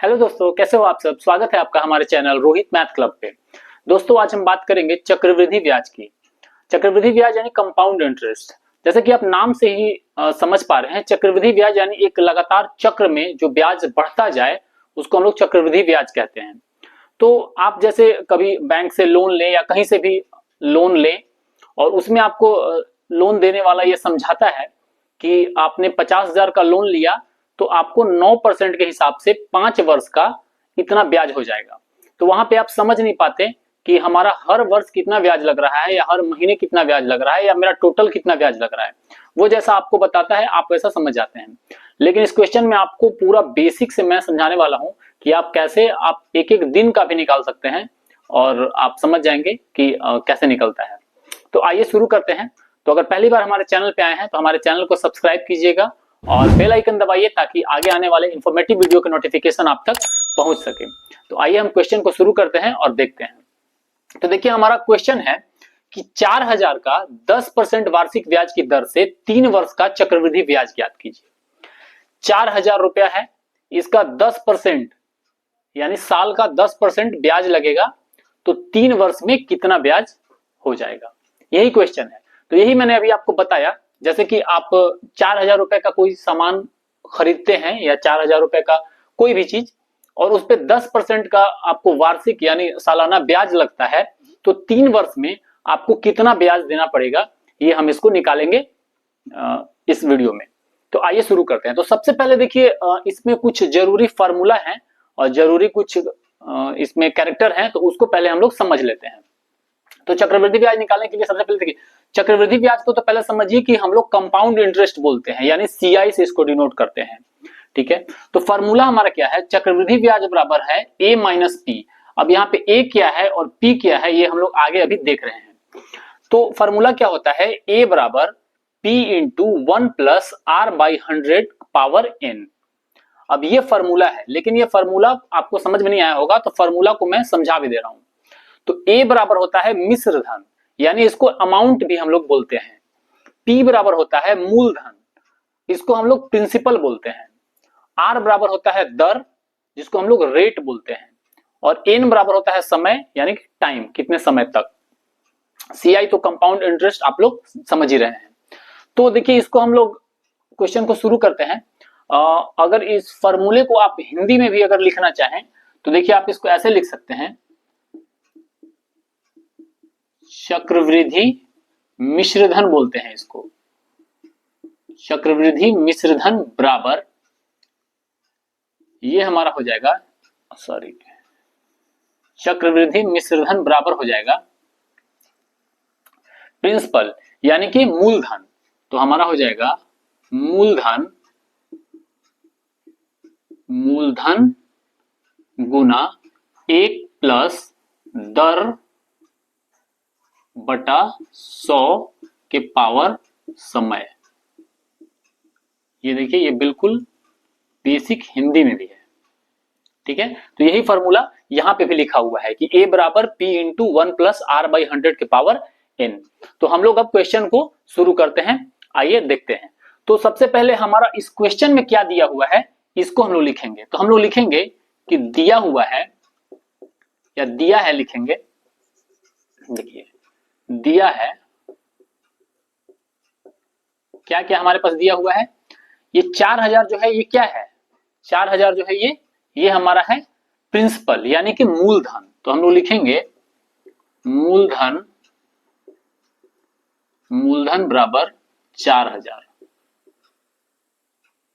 Hello दोस्तों, कैसे हो आप सब। स्वागत है आपका हमारे चैनल रोहित मैथ क्लब पे। दोस्तों आज हम बात करेंगे चक्रवृद्धि ब्याज की। चक्रवृद्धि ब्याज यानी कंपाउंड इंटरेस्ट। जैसे कि आप नाम से ही समझ पा रहे हैं, चक्रवृद्धि ब्याज यानी एक लगातार चक्र में जो ब्याज बढ़ता जाए उसको हम लोग चक्रवृद्धि ब्याज कहते हैं। तो आप जैसे कभी बैंक से लोन ले या कहीं से भी लोन ले और उसमें आपको लोन देने वाला ये समझाता है कि आपने 50,000 का लोन लिया तो आपको 9% के हिसाब से 5 वर्ष का इतना ब्याज हो जाएगा। तो वहां पे आप समझ नहीं पाते कि हमारा हर वर्ष कितना ब्याज लग रहा है या हर महीने कितना ब्याज लग रहा है या मेरा टोटल कितना ब्याज लग रहा है। वो जैसा आपको बताता है आप वैसा समझ जाते हैं। लेकिन इस क्वेश्चन में आपको पूरा बेसिक से मैं समझाने वाला हूं कि आप कैसे आप एक एक दिन का भी निकाल सकते हैं और आप समझ जाएंगे कि कैसे निकलता है। तो आइए शुरू करते हैं। तो अगर पहली बार हमारे चैनल पे आए हैं तो हमारे चैनल को सब्सक्राइब कीजिएगा और बेल आइकन दबाइए ताकि आगे आने वाले इंफॉर्मेटिव वीडियो के नोटिफिकेशन आप तक पहुंच सके। तो आइए हम क्वेश्चन को शुरू करते हैं और देखते हैं। तो देखिए हमारा क्वेश्चन है कि 4,000 का 10% वार्षिक ब्याज की दर से 3 वर्ष का चक्रवृद्धि ब्याज ज्ञात कीजिए। 4,000 रुपया है, इसका 10% यानी साल का 10% ब्याज लगेगा तो 3 वर्ष में कितना ब्याज हो जाएगा, यही क्वेश्चन है। तो यही मैंने अभी आपको बताया। जैसे कि आप 4,000 रुपए का कोई सामान खरीदते हैं या 4,000 रुपए का कोई भी चीज और उस पर 10% का आपको वार्षिक यानी सालाना ब्याज लगता है तो 3 वर्ष में आपको कितना ब्याज देना पड़ेगा, ये हम इसको निकालेंगे इस वीडियो में। तो आइए शुरू करते हैं। तो सबसे पहले देखिए इसमें कुछ जरूरी फार्मूला है और जरूरी कुछ इसमें कैरेक्टर हैं, तो उसको पहले हम लोग समझ लेते हैं। तो चक्रवृद्धि ब्याज निकालने के लिए सबसे पहले देखिए चक्रवृद्धि ब्याज को तो पहले समझिए कि हम लोग कंपाउंड इंटरेस्ट बोलते हैं यानी सीआई से इसको डिनोट करते हैं। ठीक है, तो फॉर्मूला हमारा क्या है, चक्रवृद्धि ब्याज बराबर है a माइनस पी। अब यहाँ पे a क्या है और p क्या है ये हम लोग आगे अभी देख रहे हैं। तो फॉर्मूला क्या होता है, a बराबर p into 1 plus r by 100 power n। अब ये फॉर्मूला है, लेकिन ये फॉर्मूला आपको समझ में नहीं आया होगा तो फॉर्मूला को मैं समझा भी दे रहा हूं। तो a बराबर होता है मिश्र धन यानी इसको अमाउंट भी हम लोग बोलते हैं। p बराबर होता है मूलधन, इसको हम लोग प्रिंसिपल बोलते हैं। r बराबर होता है दर जिसको हम लोग रेट बोलते हैं और n बराबर होता है समय यानी टाइम, कितने समय तक। CI तो कंपाउंड इंटरेस्ट आप लोग समझ ही रहे हैं। तो देखिए इसको हम लोग क्वेश्चन को शुरू करते हैं। अगर इस फॉर्मूले को आप हिंदी में भी अगर लिखना चाहें तो देखिए आप इसको ऐसे लिख सकते हैं, चक्रवृद्धि मिश्रधन बोलते हैं इसको। चक्रवृद्धि मिश्रधन बराबर ये हमारा हो जाएगा, सॉरी, चक्रवृद्धि मिश्रधन बराबर हो जाएगा प्रिंसिपल यानी कि मूलधन। तो हमारा हो जाएगा मूलधन गुना 1 प्लस दर बटा 100 के पावर समय। ये देखिए ये बिल्कुल बेसिक हिंदी में भी है। ठीक है, तो यही फॉर्मूला यहां पे भी लिखा हुआ है कि a बराबर p into 1 plus r by 100 के पावर n। तो हम लोग अब क्वेश्चन को शुरू करते हैं, आइए देखते हैं। तो सबसे पहले हमारा इस क्वेश्चन में क्या दिया हुआ है इसको हम लोग लिखेंगे। तो हम लोग लिखेंगे कि दिया हुआ है या दिया है लिखेंगे। देखिए दिया है, क्या क्या हमारे पास दिया हुआ है, ये 4,000 जो है ये क्या है, 4,000 जो है ये हमारा है प्रिंसिपल यानी कि मूलधन। तो हम लोग लिखेंगे मूलधन बराबर 4,000।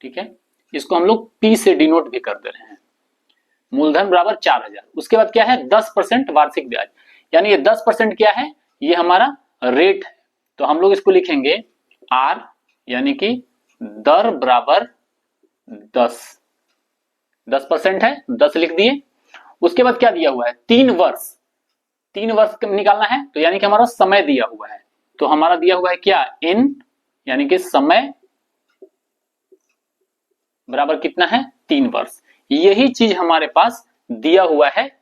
ठीक है, इसको हम लोग P से डिनोट भी कर दे रहे हैं, मूलधन बराबर 4,000। उसके बाद क्या है 10% वार्षिक ब्याज यानी ये 10% क्या है, ये हमारा रेट है। तो हम लोग इसको लिखेंगे R यानी कि दर बराबर 10% है, 10 लिख दिए। उसके बाद क्या दिया हुआ है 3 वर्ष निकालना है तो यानी कि हमारा समय दिया हुआ है। तो हमारा दिया हुआ है क्या n यानी कि समय बराबर कितना है 3 वर्ष। यही चीज हमारे पास दिया हुआ है,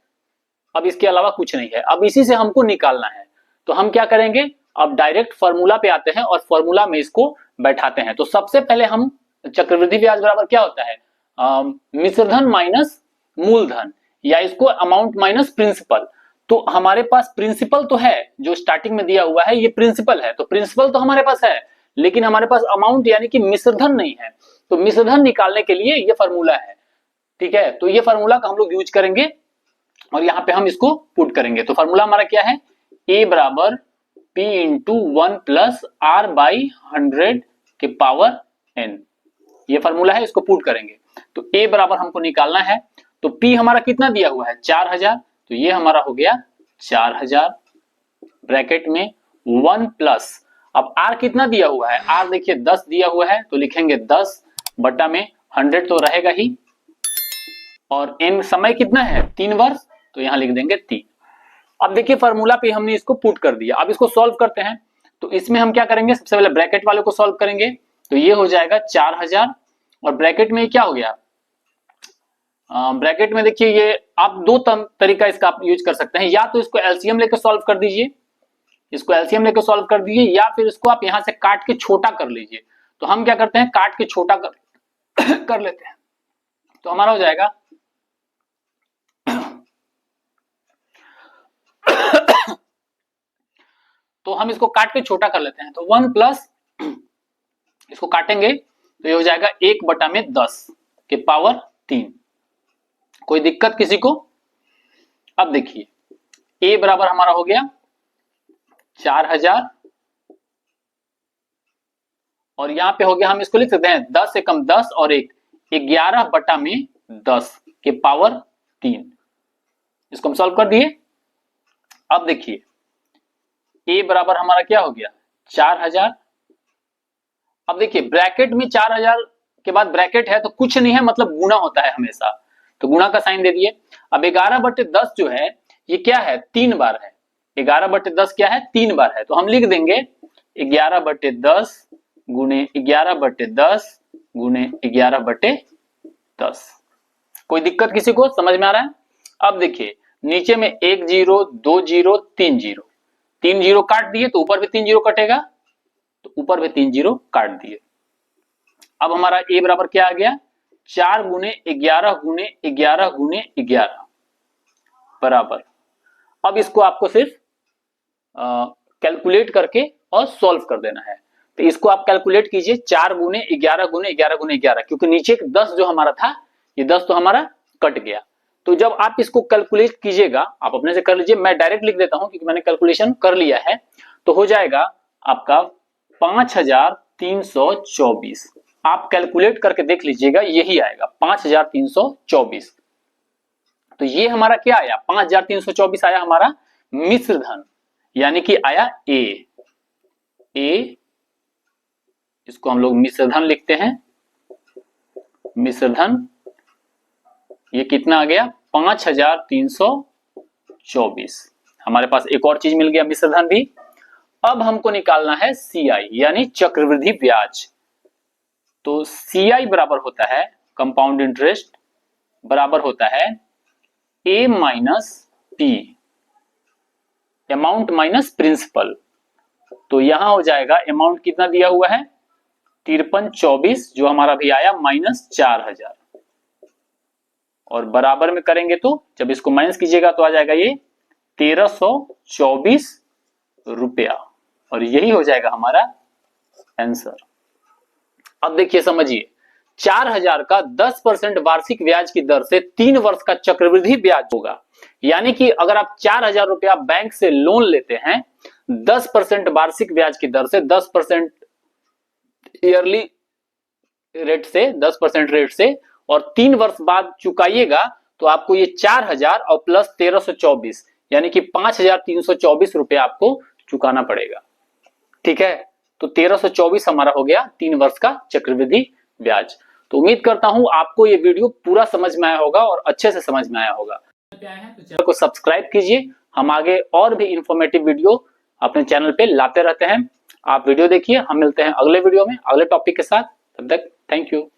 अब इसके अलावा कुछ नहीं है। अब इसी से हमको निकालना है तो हम क्या करेंगे, अब डायरेक्ट फॉर्मूला पे आते हैं और फॉर्मूला में इसको बैठाते हैं। तो सबसे पहले हम चक्रवृद्धि ब्याज बराबर क्या होता है, मिश्रधन माइनस मूलधन, या इसको अमाउंट माइनस प्रिंसिपल। तो हमारे पास प्रिंसिपल तो है, जो स्टार्टिंग में दिया हुआ है ये प्रिंसिपल है, तो प्रिंसिपल तो हमारे पास है, लेकिन हमारे पास अमाउंट यानी कि मिश्रधन नहीं है। तो मिश्रधन निकालने के लिए ये फॉर्मूला है, ठीक है। तो ये फॉर्मूला का हम लोग यूज करेंगे और यहाँ पे हम इसको पुट करेंगे। तो फॉर्मूला हमारा क्या है, a बराबर p into 1 plus r by 100 के पावर n, ये फॉर्मूला है, इसको पुट करेंगे। तो a बराबर हमको निकालना है, तो p हमारा कितना दिया हुआ है 4000, तो ये हमारा हो गया 4000 ब्रैकेट में 1 प्लस, अब r कितना दिया हुआ है, r देखिए 10 दिया हुआ है, तो लिखेंगे 10 बटा में 100 तो रहेगा ही, और n समय कितना है 3 वर्ष, तो यहां लिख देंगे 3। अब देखिए फार्मूला पे हमने इसको पुट कर दिया, अब इसको सॉल्व करते हैं। तो इसमें हम क्या करेंगे, सबसे पहले ब्रैकेट वाले को सॉल्व करेंगे, तो ये हो जाएगा 4000 और ब्रैकेट में क्या हो गया, ब्रैकेट में देखिए ये आप दो तरीका इसका आप यूज कर सकते हैं, या तो इसको एलसीएम लेकर सॉल्व कर दीजिए, इसको एलसीएम लेकर सॉल्व कर दीजिए, या फिर इसको आप यहां से काट के छोटा कर लीजिए। तो हम क्या करते हैं, काट के छोटा कर लेते हैं, तो हमारा हो जाएगा तो हम इसको काट के छोटा कर लेते हैं, तो 1 प्लस इसको काटेंगे तो ये हो जाएगा 1 बटा में 10 के पावर 3। कोई दिक्कत किसी को? अब देखिए a बराबर हमारा हो गया 4000 और यहां पे हो गया, हम इसको लिख सकते हैं 10 से कम 10 और 1 11 बटा में 10 के पावर 3। इसको हम सॉल्व कर दिए। अब देखिए a बराबर हमारा क्या हो गया 4000। अब देखिए ब्रैकेट में 4000 के बाद ब्रैकेट है तो कुछ नहीं है, मतलब गुणा होता है हमेशा, तो गुणा का साइन दे दिए। अब 11 बटे 10 जो है ये क्या है 3 बार है, 11 बटे 10 क्या है 3 बार है, तो हम लिख देंगे 11 बटे 10 गुणे 11 बटे 10 गुणे 11 बटे 10। कोई दिक्कत किसी को, समझ में आ रहा है? अब देखिए नीचे में 1 0 2 0 3 0, 3 0 काट दिए तो ऊपर भी 3 0 कटेगा, तो ऊपर भी 3 0 काट दिए। अब हमारा a बराबर क्या आ गया 4 गुणे 11 गुणे 11 गुणे 11 बराबर। अब इसको आपको सिर्फ कैलकुलेट करके और सॉल्व कर देना है, तो इसको आप कैलकुलेट कीजिए 4 गुणे 11 गुणे 11 गुणे 11, क्योंकि नीचे 10 जो हमारा था ये 10 तो हमारा कट गया। तो जब आप इसको कैलकुलेट कीजिएगा, आप अपने से कर लीजिए, मैं डायरेक्ट लिख देता हूं क्योंकि मैंने कैलकुलेशन कर लिया है, तो हो जाएगा आपका 5324। आप कैलकुलेट करके देख लीजिएगा, यही आएगा 5324। तो ये हमारा क्या आया 5324 आया हमारा मिश्रधन, यानी कि आया ए, इसको हम लोग मिश्रधन लिखते हैं। मिश्रधन ये कितना आ गया 5324। हमारे पास एक और चीज मिल गया मिश्रधन भी। अब हमको निकालना है सीआई यानी चक्रवृद्धि ब्याज। तो सीआई बराबर होता है कंपाउंड इंटरेस्ट बराबर होता है A minus P, amount minus principal. तो यहां हो जाएगा अमाउंट कितना दिया हुआ है 5324 जो हमारा भी आया माइनस 4000, और बराबर में करेंगे तो जब इसको माइनस कीजिएगा तो आ जाएगा ये 1324 रुपया, और यही हो जाएगा हमारा आंसर। अब देखिए समझिए 4000 का 10% वार्षिक ब्याज की दर से 3 वर्ष का चक्रवृद्धि ब्याज होगा, यानी कि अगर आप 4000 रुपया बैंक से लोन लेते हैं 10% वार्षिक ब्याज की दर से, 10% ईयरली रेट से, 10% रेट से, और 3 वर्ष बाद चुकाइएगा तो आपको ये 4000 और प्लस 1324 यानी कि 5324 रुपया आपको चुकाना पड़ेगा। ठीक है, तो 1324 हमारा हो गया 3 वर्ष का चक्रवृद्धि ब्याज। तो उम्मीद करता हूं आपको ये वीडियो पूरा समझ में आया होगा और अच्छे से समझ में आया होगा। तो चैनल को सब्सक्राइब कीजिए, हम आगे और भी इंफॉर्मेटिव वीडियो अपने चैनल पे लाते रहते हैं। आप वीडियो देखिए, हम मिलते हैं अगले वीडियो में अगले टॉपिक के साथ। तब तक थैंक यू।